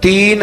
3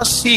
80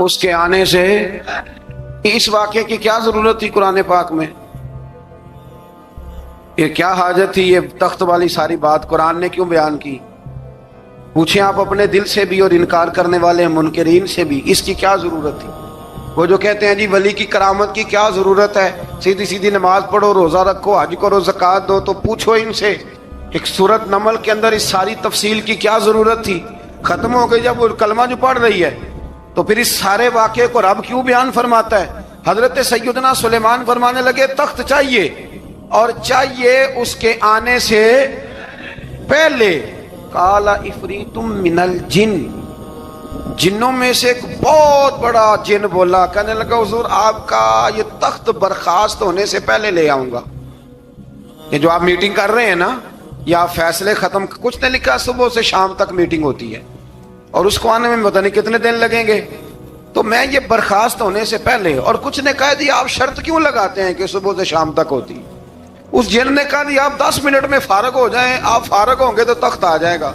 اس کے آنے سے اس واقعے کی کیا ضرورت تھی قرآن پاک میں؟ یہ کیا حاجت تھی یہ تخت والی ساری بات قرآن نے کیوں بیان کی؟ پوچھیں آپ اپنے دل سے بھی اور انکار کرنے والے منکرین سے بھی، اس کی کیا ضرورت تھی؟ وہ جو کہتے ہیں جی ولی کی کرامت کی کیا ضرورت ہے، سیدھی سیدھی نماز پڑھو، روزہ رکھو، حج کرو، زکوٰۃ دو، تو پوچھو ان سے ایک سورت نمل کے اندر اس ساری تفصیل کی کیا ضرورت تھی؟ ختم ہو گئی جب وہ کلمہ جو پڑھ رہی ہے، تو پھر اس سارے واقعے کو رب کیوں بیان فرماتا ہے؟ حضرت سیدنا سلیمان فرمانے لگے تخت چاہیے، اور چاہیے اس کے آنے سے پہلے۔ قال عفریت من الجن، جنوں میں سے ایک بہت بڑا جن بولا، کہنے لگا حضور آپ کا یہ تخت برخاست ہونے سے پہلے لے آؤں گا۔ یہ جو آپ میٹنگ کر رہے ہیں نا، یا فیصلے ختم، کچھ نے لکھا صبح سے شام تک میٹنگ ہوتی ہے اور اس کو آنے میں پتہ نہیں کتنے دن لگیں گے، تو میں یہ برخاست ہونے سے پہلے، اور کچھ نے کہا دی آپ شرط کیوں لگاتے ہیں کہ صبح سے شام تک ہوتی؟ اس جن نے کہا دی آپ 10 منٹ میں فارغ ہو جائیں، آپ فارغ ہوں گے تو تخت آ جائے گا۔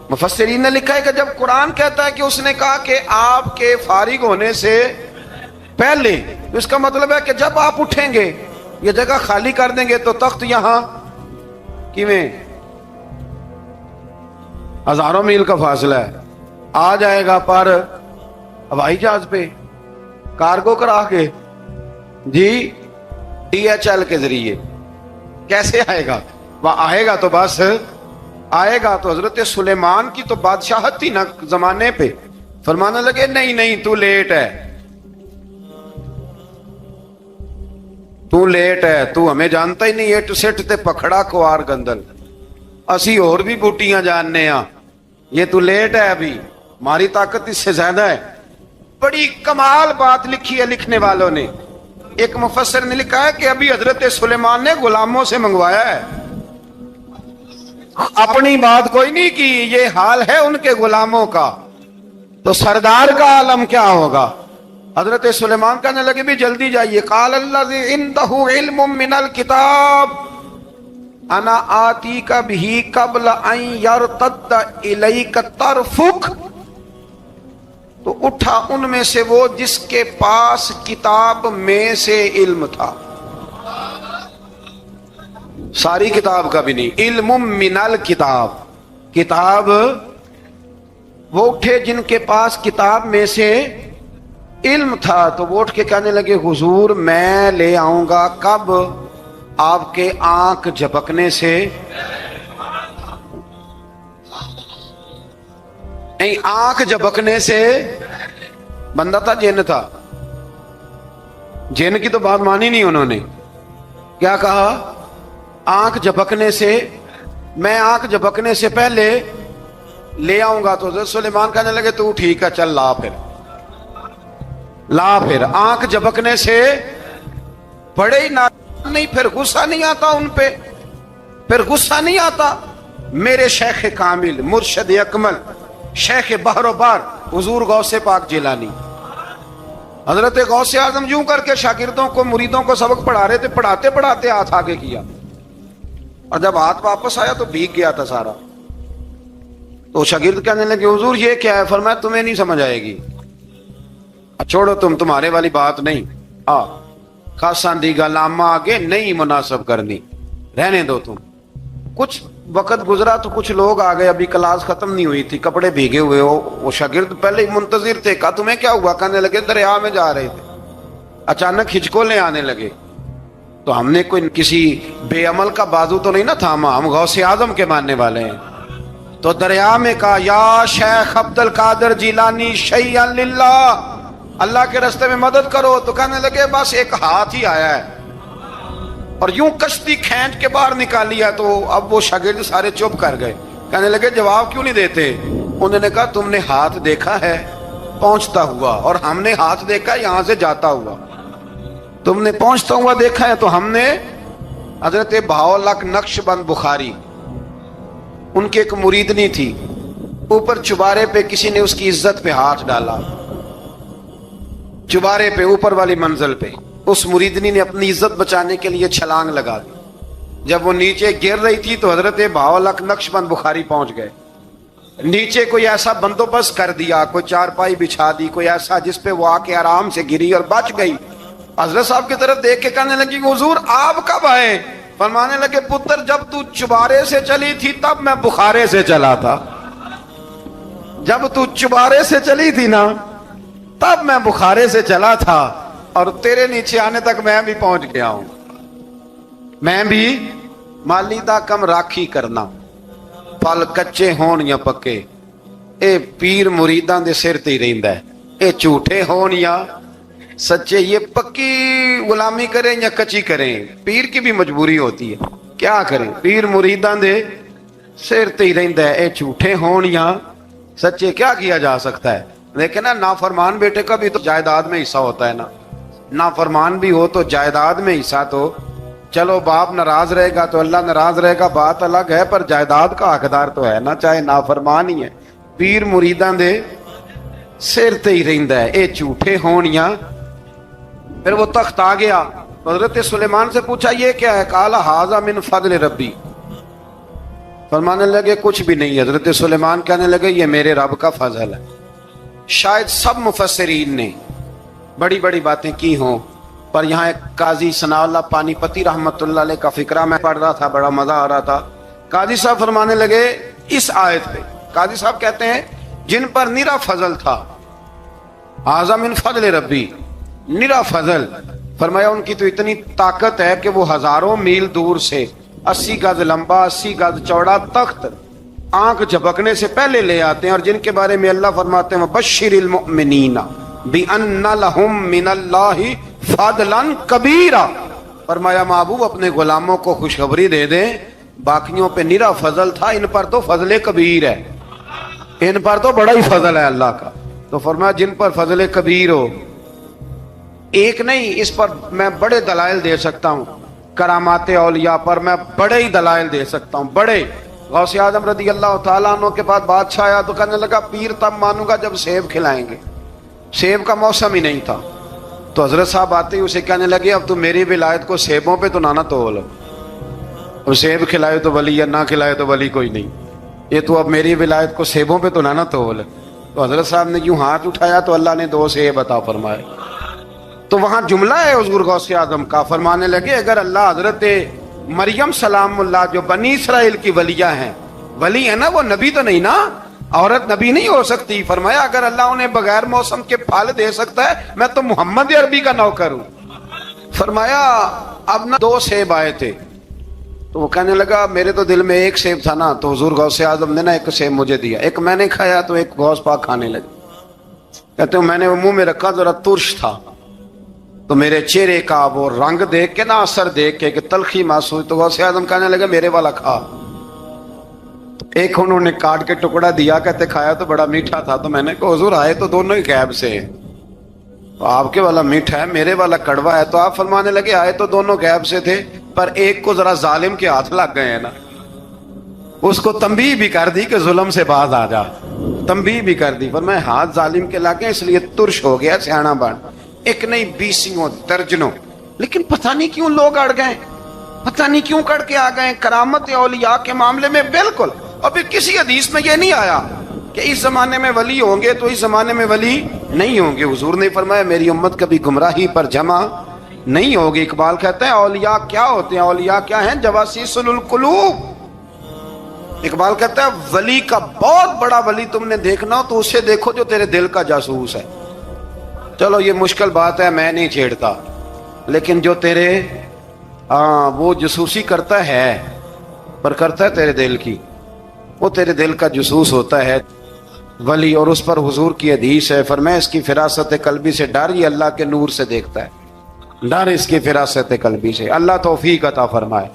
مفسرین نے لکھا ہے کہ جب قرآن کہتا ہے کہ اس نے کہا کہ آپ کے فارغ ہونے سے پہلے، تو اس کا مطلب ہے کہ جب آپ اٹھیں گے، یہ جگہ خالی کر دیں گے تو تخت یہاں کیویں ہزاروں میل کا فاصلہ ہے، آ جائے گا، پر ہوائی جہاز پہ کارگو کرا کے، جی DHL کے ذریعے کیسے آئے گا؟ وہ آئے گا تو بس آئے گا۔ تو حضرت سلیمان کی تو بادشاہت تھی نا زمانے پہ، فرمانے لگے نہیں نہیں تو لیٹ ہے، تو لیٹ ہے، تو ہمیں جانتا ہی نہیں، ایٹ سٹ تے پکھڑا کوار گندل، اسی اور بھی بوٹیاں جاننے ہاں، یہ تو لیٹ ہے، ابھی ہماری طاقت اس سے زیادہ ہے۔ بڑی کمال بات لکھی ہے لکھنے والوں نے۔ ایک مفسر نے لکھا ہے کہ ابھی حضرت سلیمان نے غلاموں سے منگوایا ہے، اپنی بات کوئی نہیں کی، یہ حال ہے ان کے غلاموں کا، تو سردار کا عالم کیا ہوگا؟ حضرت سلیمان کہنے لگے بھی جلدی جائیے۔ قال الذی عنده علم من الکتاب انا آتیک بہ قبل ان یرتد الیک طرفک، تو اٹھا ان میں سے وہ جس کے پاس کتاب میں سے علم تھا، ساری کتاب کا بھی نہیں، علم من الکتاب، کتاب، وہ اٹھے جن کے پاس کتاب میں سے علم تھا، تو وہ اٹھ کے کہنے لگے حضور میں لے آؤں گا، کب؟ آپ کے آنکھ جھپکنے سے، آنکھ جھپکنے سے، بندہ تھا جن تھا، جن کی تو بات مانی نہیں انہوں نے، کیا کہا؟ آنکھ جھپکنے سے، میں آنکھ جھپکنے سے پہلے لے آؤں گا۔ تو حضرت سلیمان کہنے لگے تو ٹھیک ہے چل لا، پھر لا، پھر آنکھ جھپکنے سے بڑے ہی نہیں، پھر غصہ نہیں آتا ان پہ، پھر غصہ نہیں آتا۔ میرے شیخ کامل، مرشد اکمل، شیخ بحر و بار، حضور غوث پاک جیلانی، حضرت غوث اعظم یوں کر کے شاگردوں کو، مریدوں کو سبق پڑھا رہے تھے، پڑھاتے پڑھاتے ہاتھ آگے کیا، اور جب ہاتھ واپس آیا تو بھیگ گیا تھا سارا۔ تو شاگرد کہنے لگے حضور یہ کیا ہے؟ فرمایا تمہیں نہیں سمجھ آئے گی، چھوڑو تمہارے والی بات نہیں، خاصاں دی گل آما آگے نہیں مناسب کرنی، رہنے دو تم۔ کچھ وقت گزرا تو کچھ لوگ آ گئے، ابھی کلاس ختم نہیں ہوئی تھی، کپڑے بھیگے ہوئے ہو، وہ شاگرد پہلے ہی منتظر تھے، کہا تمہیں کیا ہوا؟ کہنے لگے دریا میں جا رہے تھے، اچانک ہچکولیں آنے لگے، تو ہم نے کوئی کسی بے عمل کا بازو تو نہیں نہ تھاما، ہم غوث اعظم کے ماننے والے ہیں، تو دریا میں کہا یا شیخ عبد القادر جیلانی شیئا للہ، اللہ کے راستے میں مدد کرو۔ تو کہنے لگے بس ایک ہاتھ ہی آیا ہے، اور یوں کشتی کھینچ کے باہر نکالی ہے۔ تو اب وہ شاگرد سارے چپ کر گئے، کہنے لگے جواب کیوں نہیں دیتے؟ انہوں نے کہا تم نے ہاتھ دیکھا ہے پہنچتا ہوا، اور ہم نے ہاتھ دیکھا ہے یہاں سے جاتا ہوا، تم نے پہنچتا ہوا دیکھا ہے، تو ہم نے حضرت بہاؤالحق نقشبند بخاری، ان کی ایک مریدنی تھی، اوپر چبارے پہ کسی نے اس کی عزت پہ ہاتھ ڈالا، چبارے پہ اوپر والی منزل پہ، اس مریدنی نے اپنی عزت بچانے کے لیے چھلانگ لگا دی، جب وہ نیچے گر رہی تھی تو حضرت بہاؤالحق نقشبند بخاری پہنچ گئے، نیچے کوئی ایسا بندوبست کر دیا, کوئی چارپائی بچھا دی, کوئی ایسا جس پہ وہ آ کے آرام سے گری اور بچ گئی. حضرت صاحب کی طرف دیکھ کے کہنے لگی حضور آپ کب آئے؟ فرمانے لگے پتر جب تو چبارے سے چلی تھی تب میں بخارے سے چلا تھا. جب تو چبارے سے چلی تھی نا تب میں بخارے سے چلا تھا, اور تیرے نیچے آنے تک میں بھی پہنچ گیا ہوں. میں بھی مالی دا کم راکھی کرنا, پھل کچے ہون یا پکے, اے پیر مریداں دے سر تے ہی رہندا ہے. اے جھوٹے ہون یا سچے, یہ پکی غلامی کریں یا کچی کریں, پیر کی بھی مجبوری ہوتی ہے. کیا کریں, پیر مریداں دے سر تے ہی رہندا ہے. اے جھوٹے ہون یا سچے, کیا کیا جا سکتا ہے. لیکن نا نافرمان بیٹے کا بھی تو جائیداد میں حصہ ہوتا ہے نا. نافرمان بھی ہو تو جائیداد میں حصہ تو, چلو باپ ناراض رہے گا تو اللہ ناراض رہے گا, بات الگ ہے, پر جائیداد کا حقدار تو ہے نا, چاہے نافرمان ہی ہے. پیر مریداں دے سر تے ہی رہندا ہے. اے جھوٹے ہون یا. پھر وہ تخت آ گیا, حضرت سلیمان سے پوچھا یہ کیا ہے؟ قال ھذا من فضل ربی. فرمانے لگے کچھ بھی نہیں. حضرت سلیمان کہنے لگے یہ میرے رب کا فضل ہے. شاید سب مفسرین نے بڑی بڑی باتیں کی ہوں, پر یہاں ایک قاضی ثناء اللہ پانی پتی رحمت اللہ علیہ کا فقرہ میں پڑھ رہا تھا, بڑا مزہ آ رہا تھا. قاضی صاحب فرمانے لگے اس آیت پہ, قاضی صاحب کہتے ہیں جن پر نرا فضل تھا, ھذا من فضل ربی, نرا فضل. فرمایا ان کی تو اتنی طاقت ہے کہ وہ ہزاروں میل دور سے 80 گز لمبا 80 گز چوڑا تخت آنکھ جھپکنے سے پہلے لے آتے ہیں, اور جن کے بارے میں اللہ فرماتے ہیں وبشر المؤمنین بان لہم من اللہ فضلا کبیرا. فرمایا محبوب اپنے غلاموں کو خوشخبری دے دیں, باقیوں پہ نرا فضل تھا, ان پر تو فضل کبیر ہے, ان پر تو بڑا ہی فضل ہے اللہ کا. تو فرمایا جن پر فضل کبیر ہو, ایک نہیں, اس پر میں بڑے دلائل دے سکتا ہوں. کرامات اولیاء پر میں بڑے ہی دلائل دے سکتا ہوں, بڑے. غوث اعظم رضی اللہ تعالیٰ عنہ کے بعد بادشاہ آیا تو کہنے لگا پیر تب مانوں گا جب سیب کھلائیں گے. سیب کا موسم ہی نہیں تھا. تو حضرت صاحب آتے ہی اسے کہنے لگے اب تو میری ولایت کو سیبوں پہ تو نہ تول, اور سیب کھلائے تو ولی, یا نہ کھلائے تو ولی کوئی نہیں, یہ تو اب میری ولایت کو سیبوں پہ تو نہ تول. تو حضرت صاحب نے یوں ہاتھ اٹھایا تو اللہ نے 2 سیب عطا فرمائے. تو وہاں جملہ ہے حضور غوث اعظم کا, فرمانے لگے اگر اللہ حضرت مریم سلام اللہ جو بنی اسرائیل کی ولیہ ہیں, ولی ہے نا, وہ نبی تو نہیں نا, عورت نبی نہیں ہو سکتی. فرمایا اگر اللہ انہیں بغیر موسم کے پھل دے سکتا ہے, میں تو محمد عربی کا نوکر ہوں. فرمایا اب نہ 2 سیب آئے تھے, تو وہ کہنے لگا میرے تو دل میں ایک سیب تھا نا. تو حضور غوث اعظم نے نا ایک سیب مجھے دیا, ایک میں نے کھایا تو ایک غوث پاک کھانے لگے. کہتے ہیں میں نے وہ منہ میں رکھا, ذرا ترش تھا, تو میرے چہرے کا وہ رنگ دیکھ کے نا, اثر دیکھ کے کہ تلخی محسوس, تو غوث اعظم کہنے لگے میرے والا کھا. ایک انہوں نے کاٹ کے ٹکڑا دیا, کہتے کھایا تو بڑا میٹھا تھا. تو میں نے کہا حضور آئے تو دونوں ہی غیب سے ہیں, تو آپ کے والا میٹھا ہے, میرے والا کڑوا ہے. تو آپ فرمانے لگے آئے تو دونوں غیب سے تھے, پر ایک کو ذرا ظالم کے ہاتھ لگ گئے ہیں نا, اس کو تنبیہ بھی کر دی کہ ظلم سے باز آ جا, تنبیہ بھی کر دی. فرمایا ہاتھ ظالم کے لگ گئے اس لیے ترش ہو گیا, سیانا بن. ایک نہیں 20 درجنوں, لیکن پتہ نہیں کیوں لوگ اڑ گئے, پتہ نہیں کیوں کڑ کے آ گئے. کرامت اولیاء کے معاملے میں بالکل, اور پھر کسی حدیث میں یہ نہیں آیا کہ اس زمانے میں ولی ہوں گے تو اس زمانے میں ولی نہیں ہوں گے. حضور نے فرمایا میری امت کبھی گمراہی پر جمع نہیں ہوگی. اقبال کہتے ہیں اولیاء کیا ہوتے ہیں, اولیاء کیا ہیں, جواسیس القلوب. اقبال کہتا ہے ولی کا بہت بڑا ولی تم نے دیکھنا ہو تو اسے دیکھو جو تیرے دل کا جاسوس ہے. چلو یہ مشکل بات ہے, میں نہیں چھیڑتا, لیکن جو تیرے وہ جاسوسی کرتا ہے, پر کرتا ہے تیرے دل کی, وہ تیرے دل کا جاسوس ہوتا ہے ولی. اور اس پر حضور کی حدیث ہے, فرمایا اس کی فراست قلبی سے ڈر, یہ اللہ کے نور سے دیکھتا ہے, ڈر اس کی فراست قلبی سے. اللہ توفیق عطا فرمائے.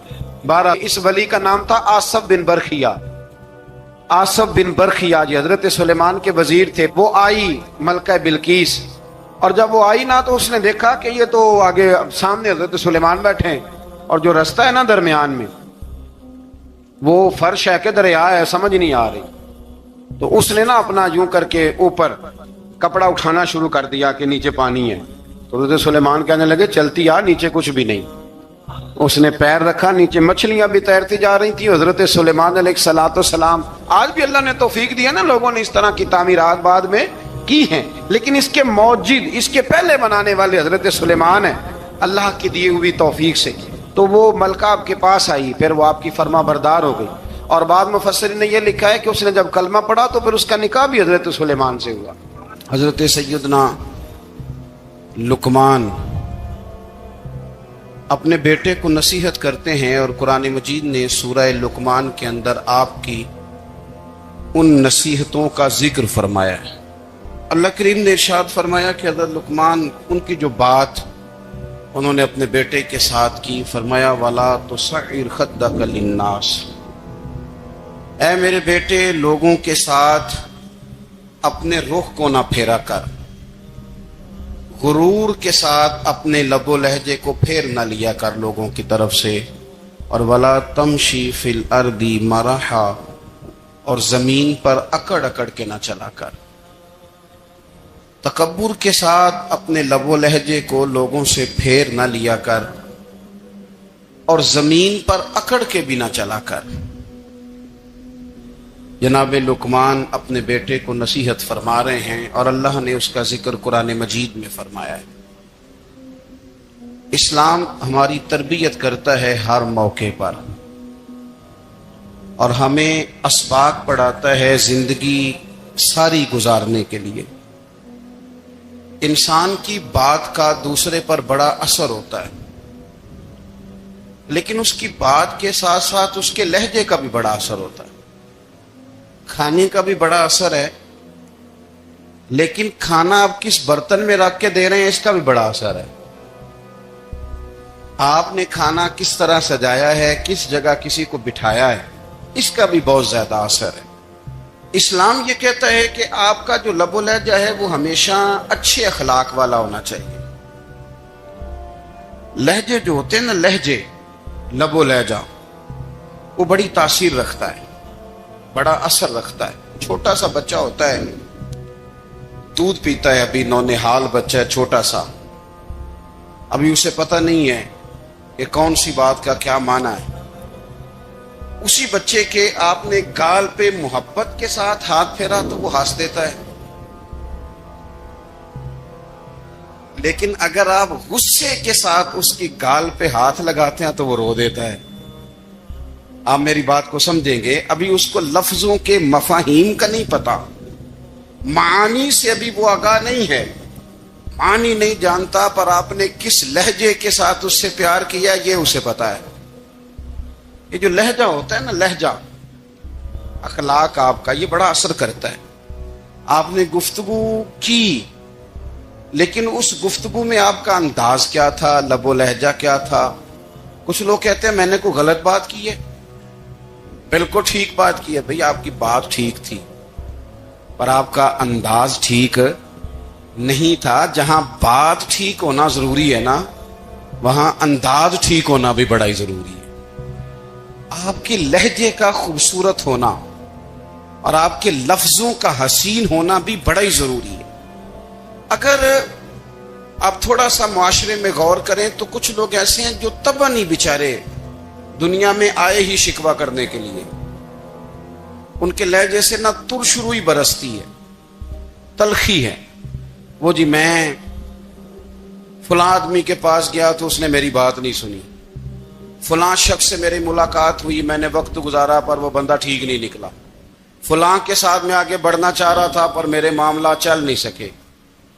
12 اس ولی کا نام تھا آصف بن برخیہ. آصف بن برخیہ جی حضرت سلیمان کے وزیر تھے. وہ آئی ملکہ بلقیس, اور جب وہ آئی نا تو اس نے دیکھا کہ یہ تو آگے سامنے حضرت سلیمان بیٹھے ہیں, اور جو رستہ ہے نا درمیان میں وہ فرش ہے کہ دریا ہے, سمجھ نہیں آ رہی. تو اس نے نا اپنا یوں کر کے اوپر کپڑا اٹھانا شروع کر دیا کہ نیچے پانی ہے. تو حضرت سلیمان کہنے لگے چلتی آ, نیچے کچھ بھی نہیں. اس نے پیر رکھا, نیچے مچھلیاں بھی تیرتی جا رہی تھی. حضرت سلیمان علیہ الصلوۃ والسلام آج بھی اللہ نے توفیق دیا نا، لوگوں نے اس طرح کی تعمیرات بعد میں کی ہیں، لیکن اس کے موجد، اس کے پہلے بنانے والے حضرت سلیمان ہیں اللہ کی دی ہوئی توفیق سے۔ تو وہ ملکہ آپ کے پاس آئی، پھر وہ آپ کی فرما بردار ہو گئی، اور بعد مفسرین نے یہ لکھا ہے کہ اس نے جب کلمہ پڑھا تو پھر اس کا نکاح بھی حضرت سلیمان سے ہوا۔ حضرت سیدنا لقمان اپنے بیٹے کو نصیحت کرتے ہیں، اور قرآن مجید نے سورہ لقمان کے اندر آپ کی ان نصیحتوں کا ذکر فرمایا ہے۔ اللہ کریم نے ارشاد فرمایا کہ حضرت لقمان، ان کی جو بات انہوں نے اپنے بیٹے کے ساتھ کی، فرمایا وَلَا تُصَعِّرْ خَدَّكَ لِلنَّاسِ، اے میرے بیٹے لوگوں کے ساتھ اپنے رخ کو نہ پھیرا کر، غرور کے ساتھ اپنے لب و لہجے کو پھیر نہ لیا کر لوگوں کی طرف سے، اور وَلَا تَمْشِي فِي الْأَرْضِ مَرَحًا، اور زمین پر اکڑ اکڑ کے نہ چلا کر، تکبر کے ساتھ اپنے لب و لہجے کو لوگوں سے پھیر نہ لیا کر، اور زمین پر اکڑ کے بھی نہ چلا کر۔ جناب لقمان اپنے بیٹے کو نصیحت فرما رہے ہیں، اور اللہ نے اس کا ذکر قرآن مجید میں فرمایا ہے۔ اسلام ہماری تربیت کرتا ہے ہر موقع پر، اور ہمیں اسباق پڑھاتا ہے زندگی ساری گزارنے کے لیے۔ انسان کی بات کا دوسرے پر بڑا اثر ہوتا ہے، لیکن اس کی بات کے ساتھ ساتھ اس کے لہجے کا بھی بڑا اثر ہوتا ہے۔ کھانے کا بھی بڑا اثر ہے، لیکن کھانا آپ کس برتن میں رکھ کے دے رہے ہیں اس کا بھی بڑا اثر ہے۔ آپ نے کھانا کس طرح سجایا ہے، کس جگہ کسی کو بٹھایا ہے، اس کا بھی بہت زیادہ اثر ہے۔ اسلام یہ کہتا ہے کہ آپ کا جو لب و لہجہ ہے وہ ہمیشہ اچھے اخلاق والا ہونا چاہیے۔ لہجے جو ہوتے ہیں نا، لہجے، لب و لہجہ، وہ بڑی تاثیر رکھتا ہے، بڑا اثر رکھتا ہے۔ چھوٹا سا بچہ ہوتا ہے، دودھ پیتا ہے، ابھی نونہال بچہ ہے چھوٹا سا، ابھی اسے پتہ نہیں ہے کہ کون سی بات کا کیا معنی ہے۔ اسی بچے کے آپ نے گال پہ محبت کے ساتھ ہاتھ پھیرا تو وہ ہنس دیتا ہے، لیکن اگر آپ غصے کے ساتھ اس کی گال پہ ہاتھ لگاتے ہیں تو وہ رو دیتا ہے۔ آپ میری بات کو سمجھیں گے، ابھی اس کو لفظوں کے مفاہیم کا نہیں پتا، معانی سے ابھی وہ آگاہ نہیں ہے، معنی نہیں جانتا، پر آپ نے کس لہجے کے ساتھ اس سے پیار کیا یہ اسے پتا ہے۔ یہ جو لہجہ ہوتا ہے نا، لہجہ، اخلاق آپ کا، یہ بڑا اثر کرتا ہے۔ آپ نے گفتگو کی، لیکن اس گفتگو میں آپ کا انداز کیا تھا، لب و لہجہ کیا تھا۔ کچھ لوگ کہتے ہیں میں نے کوئی غلط بات کی ہے، بالکل ٹھیک بات کی ہے۔ بھئی آپ کی بات ٹھیک تھی، پر آپ کا انداز ٹھیک نہیں تھا۔ جہاں بات ٹھیک ہونا ضروری ہے نا، وہاں انداز ٹھیک ہونا بھی بڑا ہی ضروری ہے۔ آپ کے لہجے کا خوبصورت ہونا اور آپ کے لفظوں کا حسین ہونا بھی بڑا ہی ضروری ہے۔ اگر آپ تھوڑا سا معاشرے میں غور کریں تو کچھ لوگ ایسے ہیں جو طبعاً ہی بیچارے دنیا میں آئے ہی شکوہ کرنے کے لیے، ان کے لہجے سے نہ ترش روئی برستی ہے، تلخی ہے۔ وہ جی میں فلاں آدمی کے پاس گیا تو اس نے میری بات نہیں سنی، فلاں شخص سے میری ملاقات ہوئی، میں نے وقت گزارا پر وہ بندہ ٹھیک نہیں نکلا، فلاں کے ساتھ میں آگے بڑھنا چاہ رہا تھا پر میرے معاملہ چل نہیں سکے۔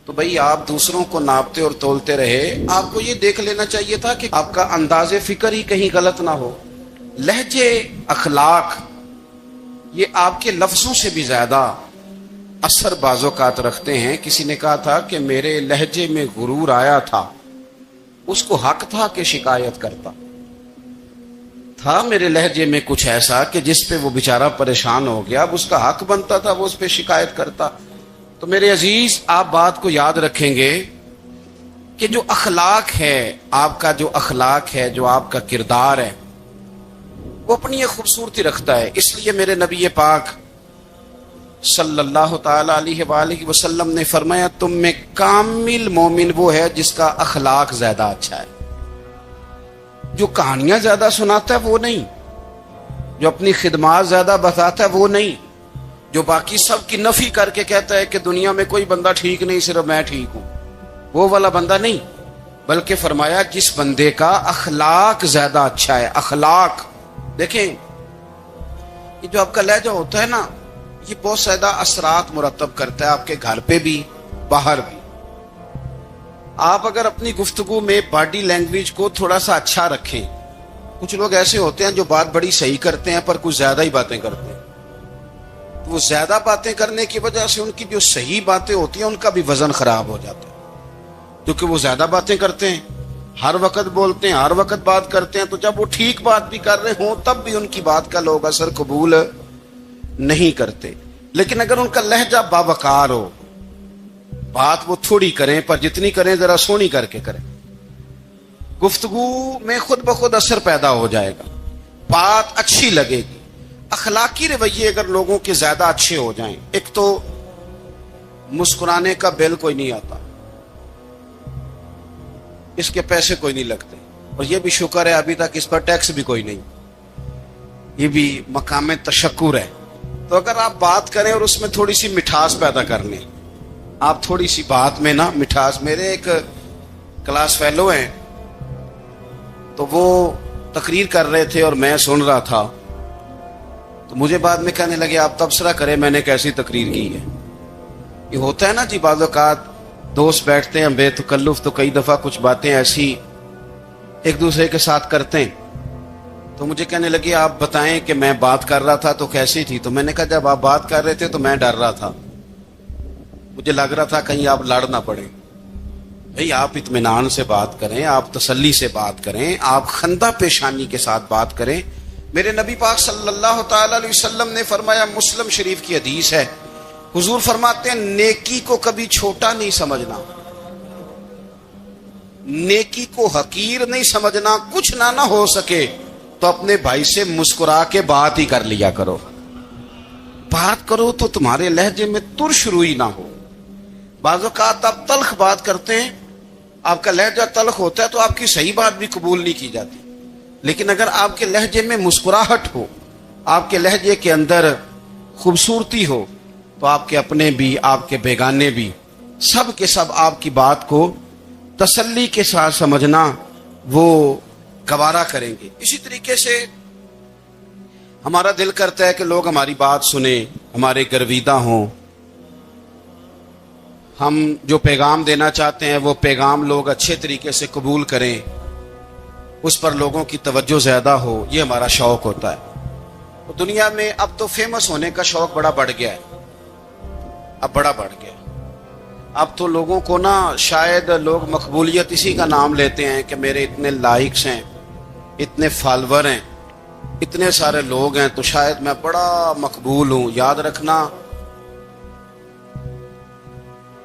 تو بھئی آپ دوسروں کو ناپتے اور تولتے رہے، آپ کو یہ دیکھ لینا چاہیے تھا کہ آپ کا انداز فکر ہی کہیں غلط نہ ہو۔ لہجے، اخلاق، یہ آپ کے لفظوں سے بھی زیادہ اثر بعض اوقات رکھتے ہیں۔ کسی نے کہا تھا کہ میرے لہجے میں غرور آیا تھا، اس کو حق تھا کہ شکایت کرتا تھا، میرے لہجے میں کچھ ایسا کہ جس پہ وہ بیچارہ پریشان ہو گیا، اب اس کا حق بنتا تھا وہ اس پہ شکایت کرتا۔ تو میرے عزیز، آپ بات کو یاد رکھیں گے کہ جو اخلاق ہے، آپ کا جو اخلاق ہے، جو آپ کا کردار ہے، وہ اپنی ایک خوبصورتی رکھتا ہے۔ اس لیے میرے نبی پاک صلی اللہ تعالی علیہ وآلہ وسلم نے فرمایا تم میں کامل مومن وہ ہے جس کا اخلاق زیادہ اچھا ہے۔ جو کہانیاں زیادہ سناتا ہے وہ نہیں، جو اپنی خدمات زیادہ بتاتا ہے وہ نہیں، جو باقی سب کی نفی کر کے کہتا ہے کہ دنیا میں کوئی بندہ ٹھیک نہیں، صرف میں ٹھیک ہوں، وہ والا بندہ نہیں، بلکہ فرمایا جس بندے کا اخلاق زیادہ اچھا ہے۔ اخلاق دیکھیں، یہ جو آپ کا لہجہ ہوتا ہے نا، یہ بہت زیادہ اثرات مرتب کرتا ہے آپ کے گھر پہ بھی باہر بھی۔ آپ اگر اپنی گفتگو میں باڈی لینگویج کو تھوڑا سا اچھا رکھیں، کچھ لوگ ایسے ہوتے ہیں جو بات بڑی صحیح کرتے ہیں پر کچھ زیادہ ہی باتیں کرتے ہیں، تو وہ زیادہ باتیں کرنے کی وجہ سے ان کی جو صحیح باتیں ہوتی ہیں ان کا بھی وزن خراب ہو جاتا ہے، کیونکہ وہ زیادہ باتیں کرتے ہیں، ہر وقت بولتے ہیں، ہر وقت بات کرتے ہیں، تو جب وہ ٹھیک بات بھی کر رہے ہوں تب بھی ان کی بات کا لوگ اثر قبول نہیں کرتے۔ لیکن اگر ان کا لہجہ باوقار ہو، بات وہ تھوڑی کریں پر جتنی کریں ذرا سونی کر کے کریں، گفتگو میں خود بخود اثر پیدا ہو جائے گا، بات اچھی لگے گی۔ اخلاقی رویے اگر لوگوں کے زیادہ اچھے ہو جائیں، ایک تو مسکرانے کا بل کوئی نہیں آتا، اس کے پیسے کوئی نہیں لگتے، اور یہ بھی شکر ہے ابھی تک اس پر ٹیکس بھی کوئی نہیں، یہ بھی مقام تشکر ہے۔ تو اگر آپ بات کریں اور اس میں تھوڑی سی مٹھاس پیدا کر لیں، آپ تھوڑی سی بات میں نا مٹھاس، میرے ایک کلاس فیلو ہیں تو وہ تقریر کر رہے تھے اور میں سن رہا تھا، تو مجھے بعد میں کہنے لگے آپ تبصرہ کریں میں نے کیسی تقریر کی ہے۔ یہ ہوتا ہے نا جی، بعض اوقات دوست بیٹھتے ہیں بے تکلف تو کئی دفعہ کچھ باتیں ایسی ایک دوسرے کے ساتھ کرتے ہیں، تو مجھے کہنے لگے آپ بتائیں کہ میں بات کر رہا تھا تو کیسی تھی؟ تو میں نے کہا جب آپ بات کر رہے تھے تو میں ڈر رہا تھا، مجھے لگ رہا تھا کہیں آپ لڑ نہ پڑیں۔ بھئی آپ اطمینان سے بات کریں، آپ تسلی سے بات کریں، آپ خندہ پیشانی کے ساتھ بات کریں۔ میرے نبی پاک صلی اللہ تعالی علیہ وسلم نے فرمایا، مسلم شریف کی حدیث ہے، حضور فرماتے ہیں نیکی کو کبھی چھوٹا نہیں سمجھنا، نیکی کو حقیر نہیں سمجھنا، کچھ نہ ہو سکے تو اپنے بھائی سے مسکرا کے بات ہی کر لیا کرو، بات کرو تو تمہارے لہجے میں ترش روئی نہ ہو۔ بعض اوقات آپ تلخ بات کرتے ہیں، آپ کا لہجہ تلخ ہوتا ہے تو آپ کی صحیح بات بھی قبول نہیں کی جاتی، لیکن اگر آپ کے لہجے میں مسکراہٹ ہو، آپ کے لہجے کے اندر خوبصورتی ہو، تو آپ کے اپنے بھی آپ کے بیگانے بھی سب کے سب آپ کی بات کو تسلی کے ساتھ سمجھنا وہ گوارا کریں گے۔ اسی طریقے سے ہمارا دل کرتا ہے کہ لوگ ہماری بات سنیں، ہمارے گرویدہ ہوں، ہم جو پیغام دینا چاہتے ہیں وہ پیغام لوگ اچھے طریقے سے قبول کریں، اس پر لوگوں کی توجہ زیادہ ہو، یہ ہمارا شوق ہوتا ہے۔ دنیا میں اب تو فیمس ہونے کا شوق بڑا بڑھ گیا ہے، اب بڑا بڑھ گیا ہے۔ اب تو لوگوں کو نا شاید لوگ مقبولیت اسی کا نام لیتے ہیں کہ میرے اتنے لائکس ہیں، اتنے فالور ہیں، اتنے سارے لوگ ہیں تو شاید میں بڑا مقبول ہوں۔ یاد رکھنا،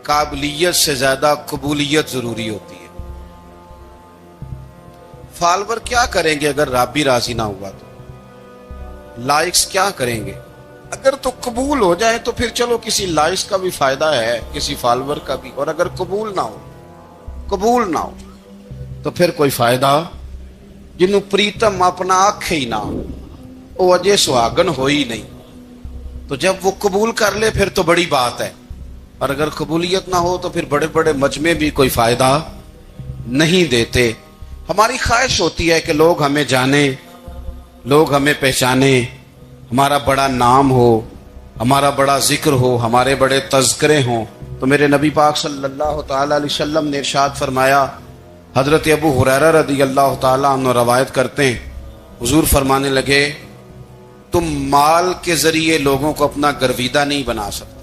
قابلیت سے زیادہ قبولیت ضروری ہوتی ہے۔ فالور کیا کریں گے اگر رب بھی راضی نہ ہوا تو؟ لائکس کیا کریں گے؟ اگر تو قبول ہو جائے تو پھر چلو کسی لائکس کا بھی فائدہ ہے، کسی فالور کا بھی، اور اگر قبول نہ ہو تو پھر کوئی فائدہ جنوں پریتم اپنا آنکھ ہی نہ وہ اجے سہاگن ہو ہی نہیں، تو جب وہ قبول کر لے پھر تو بڑی بات ہے، اور اگر قبولیت نہ ہو تو پھر بڑے بڑے مجمع بھی کوئی فائدہ نہیں دیتے۔ ہماری خواہش ہوتی ہے کہ لوگ ہمیں جانیں، لوگ ہمیں پہچانیں، ہمارا بڑا نام ہو، ہمارا بڑا ذکر ہو، ہمارے بڑے تذکرے ہوں۔ تو میرے نبی پاک صلی اللہ تعالی علیہ وسلم نے ارشاد فرمایا، حضرت ابو ہریرہ رضی اللہ تعالی عنہ روایت کرتے ہیں، حضور فرمانے لگے تم مال کے ذریعے لوگوں کو اپنا گرویدہ نہیں بنا سکتے،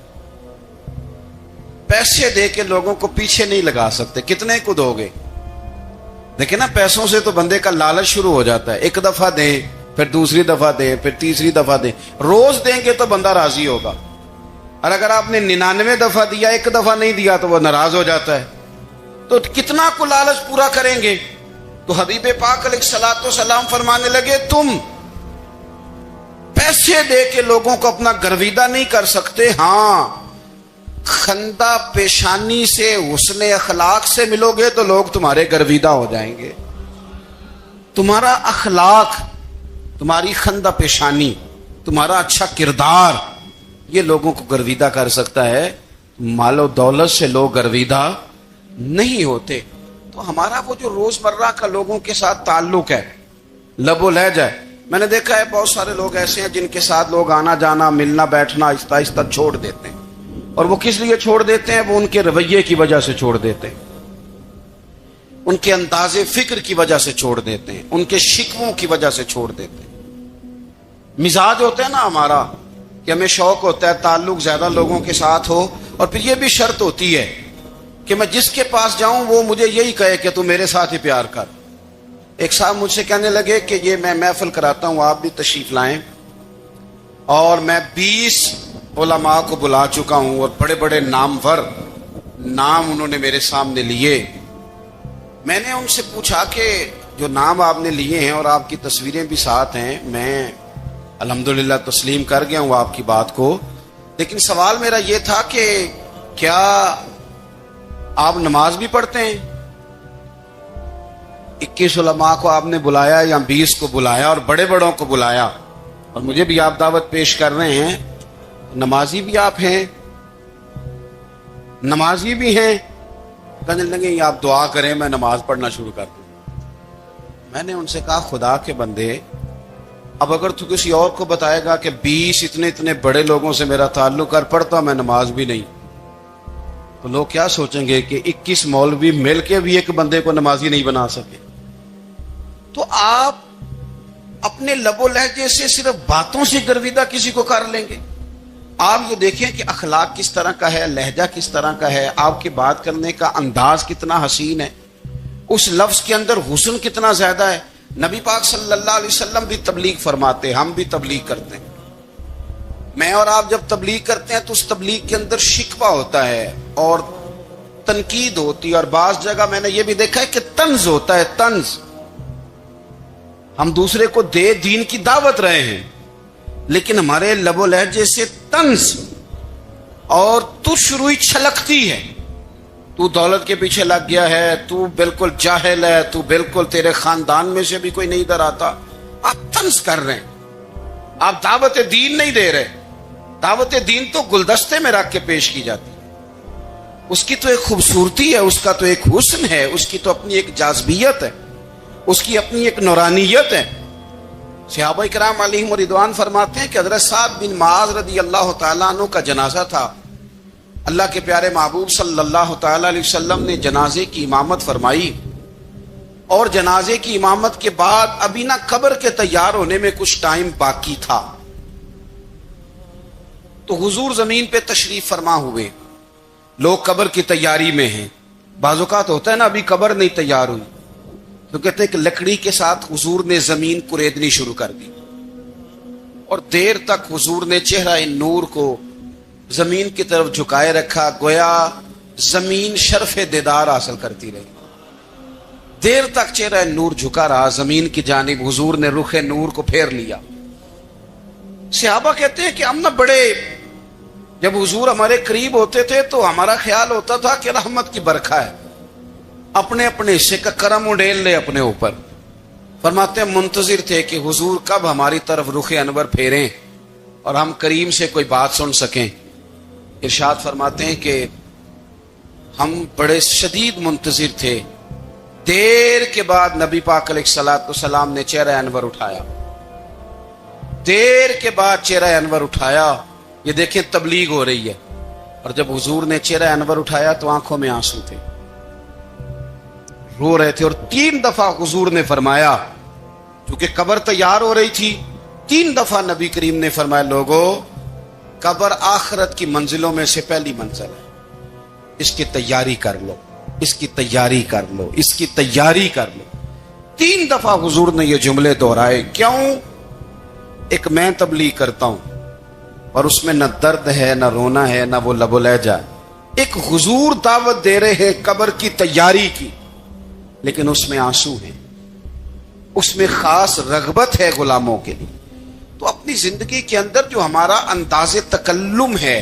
پیسے دے کے لوگوں کو پیچھے نہیں لگا سکتے۔ کتنے کو دو گے؟ دیکھیں نا، پیسوں سے تو بندے کا لالچ شروع ہو جاتا ہے، ایک دفعہ دیں، پھر دوسری دفعہ دیں، پھر تیسری دفعہ دیں، روز دیں گے تو بندہ راضی ہوگا، اور اگر آپ نے 99 دفعہ دیا، ایک دفعہ نہیں دیا تو وہ ناراض ہو جاتا ہے، تو کتنا کو لالچ پورا کریں گے؟ تو حبیب پاک علیہ الصلوۃ والسلام فرمانے لگے تم پیسے دے کے لوگوں کو اپنا گرویدہ نہیں کر سکتے، ہاں خندہ پیشانی سے، حسن اخلاق سے ملو گے تو لوگ تمہارے گرویدہ ہو جائیں گے۔ تمہارا اخلاق، تمہاری خندہ پیشانی، تمہارا اچھا کردار، یہ لوگوں کو گرویدہ کر سکتا ہے، مال و دولت سے لوگ گرویدہ نہیں ہوتے۔ تو ہمارا وہ جو روزمرہ کا لوگوں کے ساتھ تعلق ہے، لب و لہجہ ہے، میں نے دیکھا ہے بہت سارے لوگ ایسے ہیں جن کے ساتھ لوگ آنا جانا ملنا بیٹھنا آہستہ آہستہ چھوڑ دیتے ہیں، اور وہ کس لیے چھوڑ دیتے ہیں؟ وہ ان کے رویے کی وجہ سے چھوڑ دیتے ہیں، ان کے انداز فکر کی وجہ سے چھوڑ دیتے ہیں، ان کے شکووں کی وجہ سے چھوڑ دیتے ہیں۔ مزاج ہوتا ہے نا ہمارا کہ ہمیں شوق ہوتا ہے تعلق زیادہ لوگوں کے ساتھ ہو، اور پھر یہ بھی شرط ہوتی ہے کہ میں جس کے پاس جاؤں وہ مجھے یہی کہے کہ تو میرے ساتھ ہی پیار کر۔ ایک صاحب مجھ سے کہنے لگے کہ یہ میں محفل کراتا ہوں، آپ بھی تشریف لائیں، اور میں 20 علماء کو بلا چکا ہوں، اور بڑے بڑے نامور نام انہوں نے میرے سامنے لیے۔ میں نے ان سے پوچھا کہ جو نام آپ نے لیے ہیں اور آپ کی تصویریں بھی ساتھ ہیں، میں الحمدللہ تسلیم کر گیا ہوں آپ کی بات کو، لیکن سوال میرا یہ تھا کہ کیا آپ نماز بھی پڑھتے ہیں؟ 21 علماء کو آپ نے بلایا یا 20 کو بلایا اور بڑے بڑوں کو بلایا، اور مجھے بھی آپ دعوت پیش کر رہے ہیں، نمازی بھی آپ ہیں، نمازی بھی ہیں؟ کہنے لگے آپ دعا کریں میں نماز پڑھنا شروع کر دوں۔ میں نے ان سے کہا خدا کے بندے، اب اگر تو کسی اور کو بتائے گا کہ 20 اتنے بڑے لوگوں سے میرا تعلق کر پڑتا میں نماز بھی نہیں، تو لوگ کیا سوچیں گے کہ 21 مولوی مل کے بھی ایک بندے کو نمازی نہیں بنا سکے۔ تو آپ اپنے لب و لہجے سے صرف باتوں سے گرویدہ کسی کو کر لیں گے؟ آپ یہ دیکھیں کہ اخلاق کس طرح کا ہے، لہجہ کس طرح کا ہے، آپ کی بات کرنے کا انداز کتنا حسین ہے، اس لفظ کے اندر حسن کتنا زیادہ ہے۔ نبی پاک صلی اللہ علیہ وسلم بھی تبلیغ فرماتے، ہم بھی تبلیغ کرتے ہیں۔ میں اور آپ جب تبلیغ کرتے ہیں تو اس تبلیغ کے اندر شکوہ ہوتا ہے اور تنقید ہوتی ہے، اور بعض جگہ میں نے یہ بھی دیکھا ہے کہ طنز ہوتا ہے، طنز۔ ہم دوسرے کو دین کی دعوت رہے ہیں، لیکن ہمارے لب و لہجے سے طنز اور تش روئی چھلکتی ہے۔ تو دولت کے پیچھے لگ گیا ہے، تو بالکل جاہل ہے، تو بالکل تیرے خاندان میں سے بھی کوئی نہیں ادھر آتا۔ آپ طنز کر رہے ہیں، آپ دعوت دین نہیں دے رہے۔ دعوت دین تو گلدستے میں رکھ کے پیش کی جاتی ہے، اس کی تو ایک خوبصورتی ہے، اس کا تو ایک حسن ہے، اس کی تو اپنی ایک جاذبیت ہے، اس کی اپنی ایک نورانیت ہے۔ صحابہ کرام علیہم رضوان فرماتے ہیں کہ حضرت سعد بن معاذ رضی اللہ تعالیٰ عنہ کا جنازہ تھا، اللہ کے پیارے محبوب صلی اللہ تعالیٰ علیہ وسلم نے جنازے کی امامت فرمائی، اور جنازے کی امامت کے بعد ابھی نہ قبر کے تیار ہونے میں کچھ ٹائم باقی تھا، تو حضور زمین پہ تشریف فرما ہوئے، لوگ قبر کی تیاری میں ہیں۔ بعض اوقات ہوتا ہے نا ابھی قبر نہیں تیار ہوئی، تو کہتے ہیں کہ لکڑی کے ساتھ حضور نے زمین کریدنی شروع کر دی، اور دیر تک حضور نے چہرہ نور کو زمین کی طرف جھکائے رکھا، گویا زمین شرف دیدار حاصل کرتی رہی۔ دیر تک چہرہ نور جھکا رہا زمین کی جانب، حضور نے رخ نور کو پھیر لیا۔ صحابہ کہتے ہیں کہ ہم نہ بڑے، جب حضور ہمارے قریب ہوتے تھے تو ہمارا خیال ہوتا تھا کہ رحمت کی برکھا ہے، اپنے اپنے حصے کا کرم اڈیل لے اپنے اوپر۔ فرماتے ہیں منتظر تھے کہ حضور کب ہماری طرف رخ انور پھیریں اور ہم کریم سے کوئی بات سن سکیں۔ ارشاد فرماتے ہیں کہ ہم بڑے شدید منتظر تھے۔ دیر کے بعد نبی پاک علیہ الصلوۃ والسلام نے چہرہ انور اٹھایا، دیر کے بعد چہرہ انور اٹھایا۔ یہ دیکھیں تبلیغ ہو رہی ہے، اور جب حضور نے چہرہ انور اٹھایا تو آنکھوں میں آنسو تھے، رو رہے تھے، اور 3 دفعہ حضور نے فرمایا، کیونکہ قبر تیار ہو رہی تھی، 3 دفعہ نبی کریم نے فرمایا لوگو قبر آخرت کی منزلوں میں سے پہلی منزل ہے، اس کی تیاری کر لو، اس کی تیاری کر لو، اس کی تیاری کر لو۔ 3 دفعہ حضور نے یہ جملے دہرائے۔ کیوں؟ ایک میں تبلیغ کرتا ہوں اور اس میں نہ درد ہے، نہ رونا ہے، نہ وہ لب و لہجہ۔ ایک حضور دعوت دے رہے ہیں قبر کی تیاری کی، لیکن اس میں آنسو ہیں، اس میں خاص رغبت ہے غلاموں کے لیے۔ تو اپنی زندگی کے اندر جو ہمارا انداز تکلم ہے،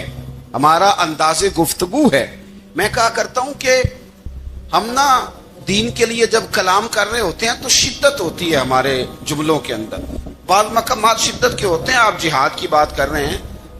ہمارا انداز گفتگو ہے، میں کہا کرتا ہوں کہ ہم نا دین کے لیے جب کلام کر رہے ہوتے ہیں تو شدت ہوتی ہے ہمارے جملوں کے اندر، بعض مقامات شدت کے ہوتے ہیں۔ آپ جہاد کی بات کر رہے ہیں،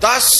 10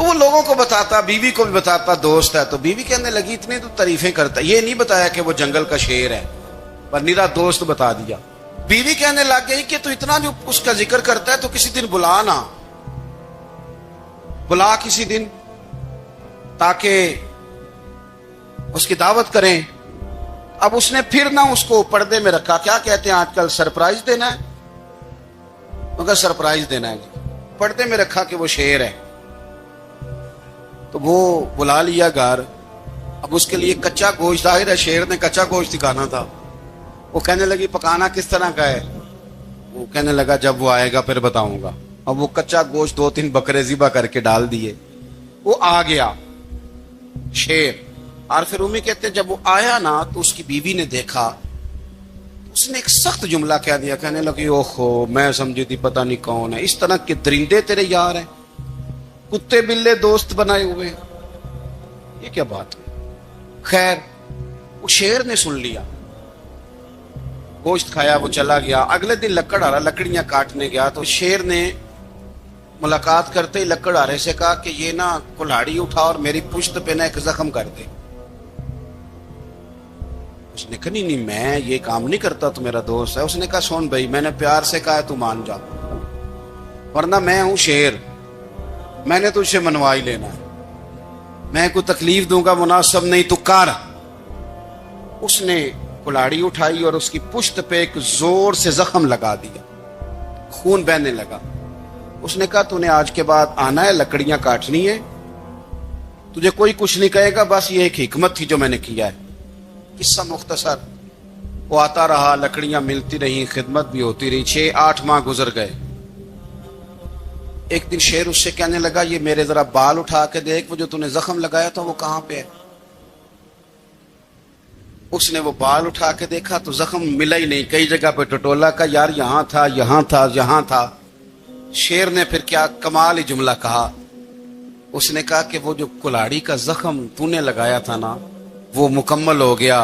تو وہ لوگوں کو بتاتا، بیوی کو بھی بتاتا، دوست ہے. تو بیوی کہنے لگی اتنی تو تعریفیں کرتا، یہ نہیں بتایا کہ وہ جنگل کا شیر ہے، پر نیرا دوست بتا دیا. بیوی کہنے لگ گئی کہ تو اتنا جو اس کا ذکر کرتا ہے تو کسی دن بلا نا، بلا کسی دن تاکہ اس کی دعوت کریں. اب اس نے پھر نہ اس کو پردے میں رکھا. کیا کہتے ہیں آج کل، سرپرائز دینا ہے، مگر سرپرائز دینا ہے جی. پردے میں رکھا کہ وہ شیر ہے. تو وہ بلا لیا گھر. اب اس کے لیے کچا گوشت، ظاہر ہے شیر نے کچا گوشت دکھانا تھا. وہ کہنے لگی پکانا کس طرح کا ہے؟ وہ کہنے لگا جب وہ آئے گا پھر بتاؤں گا. اب وہ کچا گوشت 2-3 بکرے ذبح کر کے ڈال دیے. وہ آ گیا شیر. اور پھر امی کہتے ہیں جب وہ آیا نا تو اس کی بیوی نے دیکھا، اس نے ایک سخت جملہ کہہ دیا. کہنے لگی اوہو، میں سمجھی تھی پتہ نہیں کون ہے، اس طرح کے درندے تیرے یار ہیں، کتے بلے دوست بنائے ہوئے ہیں، یہ کیا بات ہے؟ خیر وہ شیر نے سن لیا، گوشت کھایا، وہ چلا گیا. اگلے دن لکڑ آ رہا، لکڑیاں کاٹنے گیا تو شیر نے ملاقات کرتے ہی لکڑ آرے سے کہا کہ یہ نا کلاڑی اٹھا اور میری پشت پہ نا ایک زخم کر دے. اس نے کہا نہیں میں یہ کام نہیں کرتا، تو میرا دوست ہے. اس نے کہا سن بھائی، میں نے پیار سے کہا ہے تو مان جا، ورنہ میں ہوں شیر، میں نے تجھ سے منوا ہی لینا ہے، میں کوئی تکلیف دوں گا مناسب نہیں تو کر. اس نے کلاڑی اٹھائی اور اس کی پشت پہ ایک زور سے زخم لگا دیا، خون بہنے لگا. اس نے کہا تو نے آج کے بعد آنا ہے، لکڑیاں کاٹنی ہے، تجھے کوئی کچھ نہیں کہے گا، بس یہ ایک حکمت تھی جو میں نے کیا ہے. قصہ مختصر. وہ آتا رہا، لکڑیاں ملتی رہی، خدمت بھی ہوتی رہی. 6-8 ماہ گزر گئے. ایک دن شیر اس سے کہنے لگا یہ میرے ذرا بال اٹھا کے دیکھ، وہ جو تو نے زخم لگایا تھا وہ کہاں پہ ہے؟ اس نے وہ بال اٹھا کے دیکھا تو زخم ملا ہی نہیں، کئی جگہ پہ ٹٹولا کا یار یہاں تھا یہاں تھا یہاں تھا. شیر نے پھر کیا کمال ہی جملہ کہا. اس نے کہا کہ وہ جو کلاڑی کا زخم تو نے لگایا تھا نا وہ مکمل ہو گیا،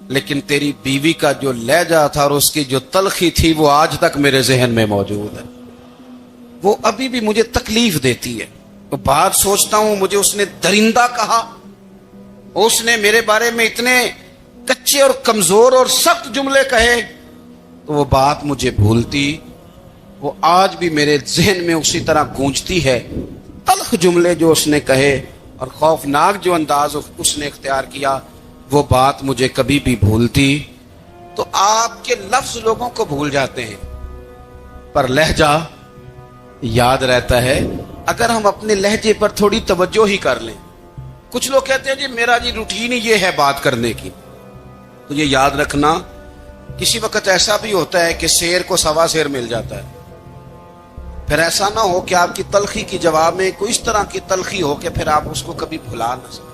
لیکن تیری بیوی کا جو لہجہ تھا اور اس کی جو تلخی تھی وہ آج تک میرے ذہن میں موجود ہے، وہ ابھی بھی مجھے تکلیف دیتی ہے. تو بات سوچتا ہوں مجھے اس نے درندہ کہا، اس نے میرے بارے میں اتنے کچے اور کمزور اور سخت جملے کہے، تو وہ بات مجھے بھولتی، وہ آج بھی میرے ذہن میں اسی طرح گونجتی ہے. تلخ جملے جو اس نے کہے اور خوفناک جو انداز اس نے اختیار کیا، وہ بات مجھے کبھی بھی بھولتی. تو آپ کے لفظ لوگوں کو بھول جاتے ہیں پر لہجہ یاد رہتا ہے اگر ہم اپنے لہجے پر تھوڑی توجہ ہی کر لیں. کچھ لوگ کہتے ہیں جی میرا جی روٹین ہی یہ ہے بات کرنے کی. تو یہ یاد رکھنا کسی وقت ایسا بھی ہوتا ہے کہ شیر کو سوا شیر مل جاتا ہے. پھر ایسا نہ ہو کہ آپ کی تلخی کی جواب میں کوئی اس طرح کی تلخی ہو کہ پھر آپ اس کو کبھی بھلا نہ سکیں.